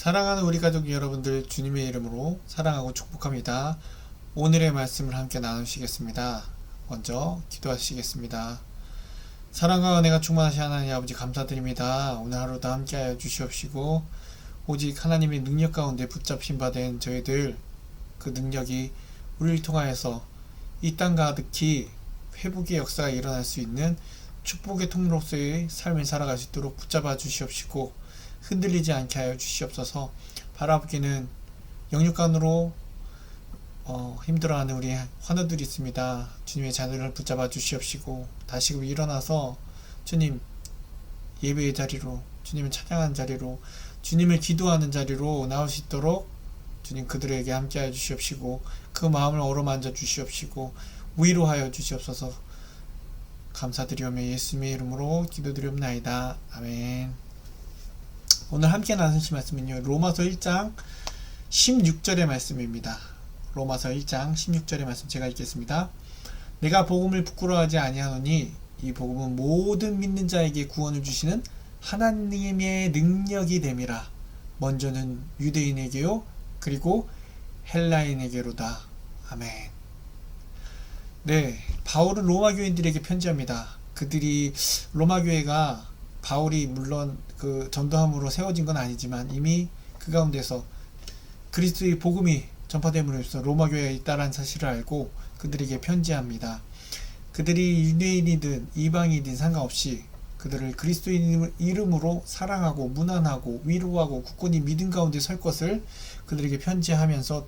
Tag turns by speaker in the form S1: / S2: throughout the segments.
S1: 사랑하는 우리 가족 여러분들, 주님의 이름으로 사랑하고 축복합니다. 오늘의 말씀을 함께 나누시겠습니다. 먼저 기도하시겠습니다. 사랑과 은혜가 충만하신 하나님 아버지, 감사드립니다. 오늘 하루도 함께하여 주시옵시고, 오직 하나님의 능력 가운데 붙잡힌 바 된 저희들, 그 능력이 우리를 통하여서 이 땅 가득히 회복의 역사가 일어날 수 있는 축복의 통로로서의 삶을 살아갈 수 있도록 붙잡아 주시옵시고, 흔들리지 않게 하여 주시옵소서. 바라보기는 영육간으로 힘들어하는 우리 환우들이 있습니다. 주님의 자녀를 붙잡아 주시옵시고, 다시금 일어나서 주님 예배의 자리로, 주님을 찬양하는 자리로, 주님을 기도하는 자리로 나올 수 있도록 주님 그들에게 함께하여 주시옵시고, 그 마음을 어루만져 주시옵시고 위로하여 주시옵소서. 감사드리오며 예수님의 이름으로 기도드리옵나이다. 아멘. 오늘 함께 나누실 말씀은요, 로마서 1장 16절의 말씀입니다. 로마서 1장 16절의 말씀 제가 읽겠습니다. 내가 복음을 부끄러워하지 아니하노니 이 복음은 모든 믿는 자에게 구원을 주시는 하나님의 능력이 됨이라. 먼저는 유대인에게요, 그리고 헬라인에게로다. 아멘. 네, 바울은 로마 교인들에게 편지합니다. 그들이 로마 교회가 바울이 물론 그 전도함으로 세워진 건 아니지만 이미 그 가운데서 그리스도의 복음이 전파됨으로써 로마 교회가 있다는 사실을 알고 그들에게 편지합니다. 그들이 유대인이든 이방인이든 상관없이 그들을 그리스도의 이름으로 사랑하고 문안하고 위로하고 굳건히 믿음 가운데 설 것을 그들에게 편지하면서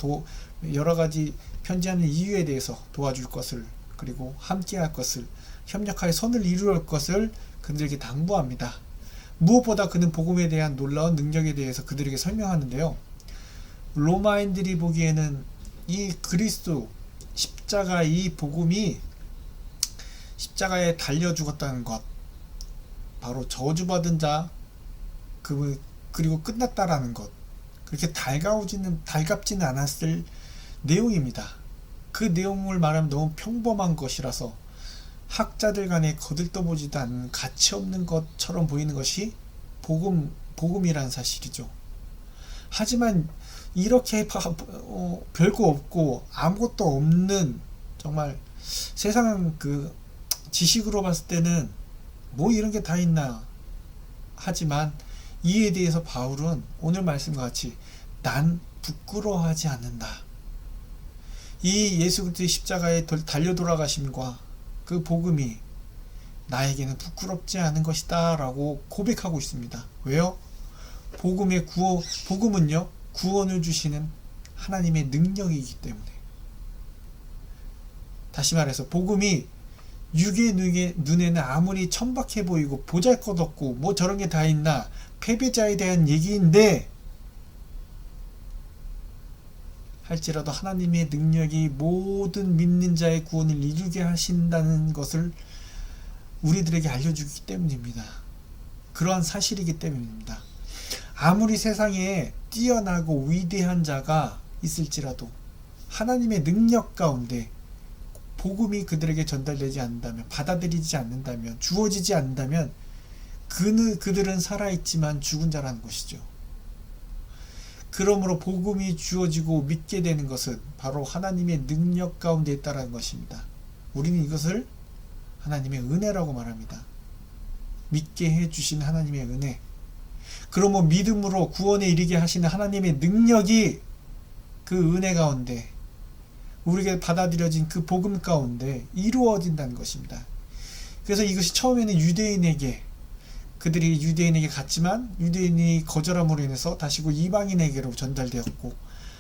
S1: 여러가지 편지하는 이유에 대해서 도와줄 것을, 그리고 함께할 것을, 협력하여 선을 이루어 것을 그들에게 당부합니다. 무엇보다 그는 복음에 대한 놀라운 능력에 대해서 그들에게 설명하는데요, 로마인들이 보기에는 이 그리스도 십자가, 이 복음이 십자가에 달려 죽었다는 것, 바로 저주받은 자, 그리고 끝났다라는 것, 그렇게 달갑지는 않았을 내용입니다. 그 내용을 말하면 너무 평범한 것이라서 학자들 간에 거들떠보지도 않는 가치 없는 것처럼 보이는 것이 복음이라는 사실이죠. 하지만 이렇게 별거 없고 아무것도 없는, 정말 세상 그 지식으로 봤을 때는 뭐 이런 게 다 있나 하지만, 이에 대해서 바울은 오늘 말씀과 같이 난 부끄러워하지 않는다. 이 예수 그리스도의 십자가에 달려 돌아가심과 그 복음이 나에게는 부끄럽지 않은 것이다 라고 고백하고 있습니다. 왜요? 복음은요, 구원을 주시는 하나님의 능력이기 때문에. 다시 말해서 복음이 육의 눈에는 아무리 천박해 보이고 보잘것없고 뭐 저런 게 다 있나, 패배자에 대한 얘기인데 할지라도 하나님의 능력이 모든 믿는 자의 구원을 이루게 하신다는 것을 우리들에게 알려주기 때문입니다. 그러한 사실이기 때문입니다. 아무리 세상에 뛰어나고 위대한 자가 있을지라도 하나님의 능력 가운데 복음이 그들에게 전달되지 않는다면, 받아들이지 않는다면, 주어지지 않는다면 그들은 살아있지만 죽은 자라는 것이죠. 그러므로 복음이 주어지고 믿게 되는 것은 바로 하나님의 능력 가운데 있다는 것입니다. 우리는 이것을 하나님의 은혜라고 말합니다. 믿게 해주신 하나님의 은혜. 그러므로 믿음으로 구원에 이르게 하시는 하나님의 능력이 그 은혜 가운데, 우리에게 받아들여진 그 복음 가운데 이루어진다는 것입니다. 그래서 이것이 처음에는 그들이 유대인에게 갔지만 유대인이 거절함으로 인해서 다시고 이방인에게로 전달되었고,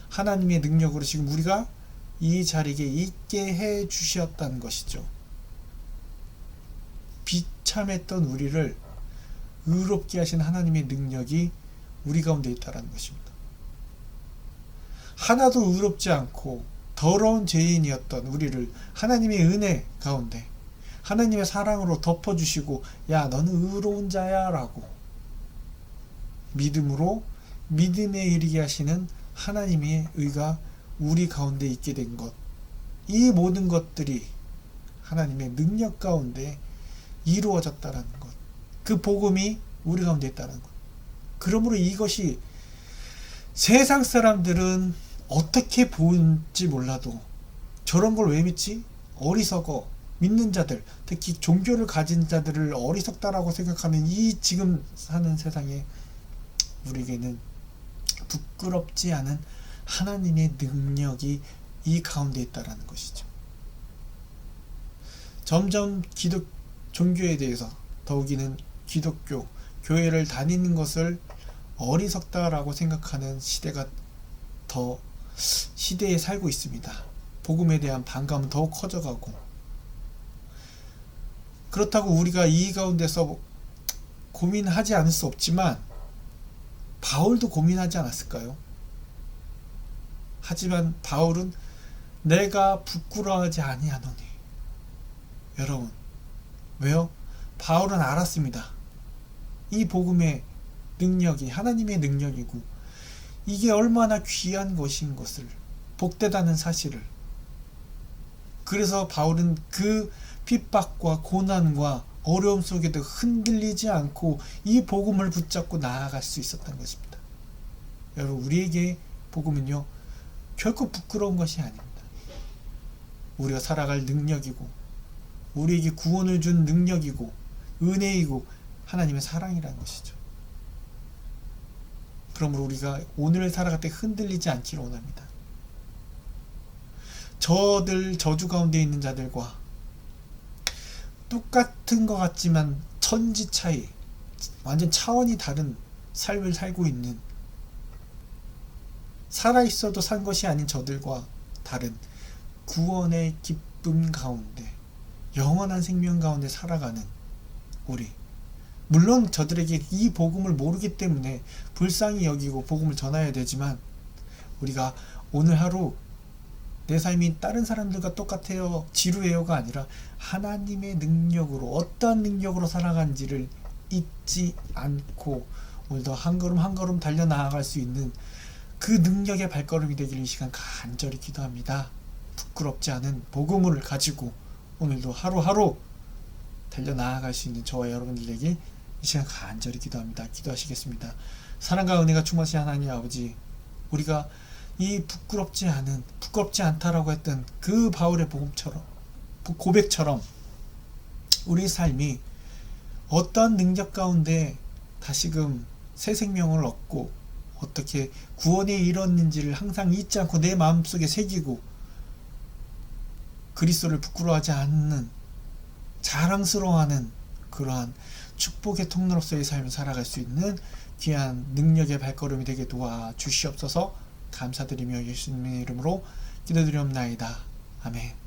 S1: 하나님의 능력으로 지금 우리가 이 자리에 있게 해 주셨다는 것이죠. 비참했던 우리를 의롭게 하신 하나님의 능력이 우리 가운데 있다는 것입니다. 하나도 의롭지 않고 더러운 죄인이었던 우리를 하나님의 은혜 가운데 하나님의 사랑으로 덮어주시고, 야 너는 의로운 자야 라고 믿음에 이르게 하시는 하나님의 의가 우리 가운데 있게 된 것, 이 모든 것들이 하나님의 능력 가운데 이루어졌다는 것, 그 복음이 우리 가운데 있다는 것. 그러므로 이것이 세상 사람들은 어떻게 보는지 몰라도 저런 걸 왜 믿지? 어리석어. 믿는 자들, 특히 종교를 가진 자들을 어리석다라고 생각하는 이 지금 사는 세상에 우리에게는 부끄럽지 않은 하나님의 능력이 이 가운데 있다라는 것이죠. 점점 종교에 대해서, 더욱이는 기독교, 교회를 다니는 것을 어리석다라고 생각하는 시대가 더 시대에 살고 있습니다. 복음에 대한 반감은 더욱 커져가고, 그렇다고 우리가 이 가운데서 고민하지 않을 수 없지만 바울도 고민하지 않았을까요? 하지만 바울은 내가 부끄러워하지 아니하노니. 여러분, 왜요? 바울은 알았습니다. 이 복음의 능력이 하나님의 능력이고 이게 얼마나 귀한 것인 것을, 복되다는 사실을. 그래서 바울은 그 핍박과 고난과 어려움 속에도 흔들리지 않고 이 복음을 붙잡고 나아갈 수 있었던 것입니다. 여러분, 우리에게 복음은요, 결코 부끄러운 것이 아닙니다. 우리가 살아갈 능력이고 우리에게 구원을 준 능력이고 은혜이고 하나님의 사랑이라는 것이죠. 그러므로 우리가 오늘 살아갈 때 흔들리지 않기를 원합니다. 저주 가운데 있는 자들과 똑같은 것 같지만 천지 차이, 완전 차원이 다른 삶을 살고 있는, 살아있어도 산 것이 아닌 저들과 다른 구원의 기쁨 가운데, 영원한 생명 가운데 살아가는 우리. 물론 저들에게 이 복음을 모르기 때문에 불쌍히 여기고 복음을 전해야 되지만, 우리가 오늘 하루 내 삶이 다른 사람들과 똑같아요, 지루해요가 아니라 하나님의 능력으로, 어떠한 능력으로 살아간지를 잊지 않고 오늘도 한 걸음 한 걸음 달려나아갈 수 있는 그 능력의 발걸음이 되기를 이 시간 간절히 기도합니다. 부끄럽지 않은 복음을 가지고 오늘도 하루하루 달려나아갈 수 있는 저와 여러분들에게 이 시간 간절히 기도합니다. 기도하시겠습니다. 사랑과 은혜가 충만하신 하나님 아버지, 우리가 이 부끄럽지 않다라고 했던 그 바울의 복음처럼, 고백처럼 우리 삶이 어떠한 능력 가운데 다시금 새 생명을 얻고 어떻게 구원에 이뤘는지를 항상 잊지 않고 내 마음속에 새기고 그리스도를 부끄러워하지 않는, 자랑스러워하는 그러한 축복의 통로로서의 삶을 살아갈 수 있는 귀한 능력의 발걸음이 되게 도와주시옵소서. 감사드리며 예수님의 이름으로 기도드리옵나이다. 아멘.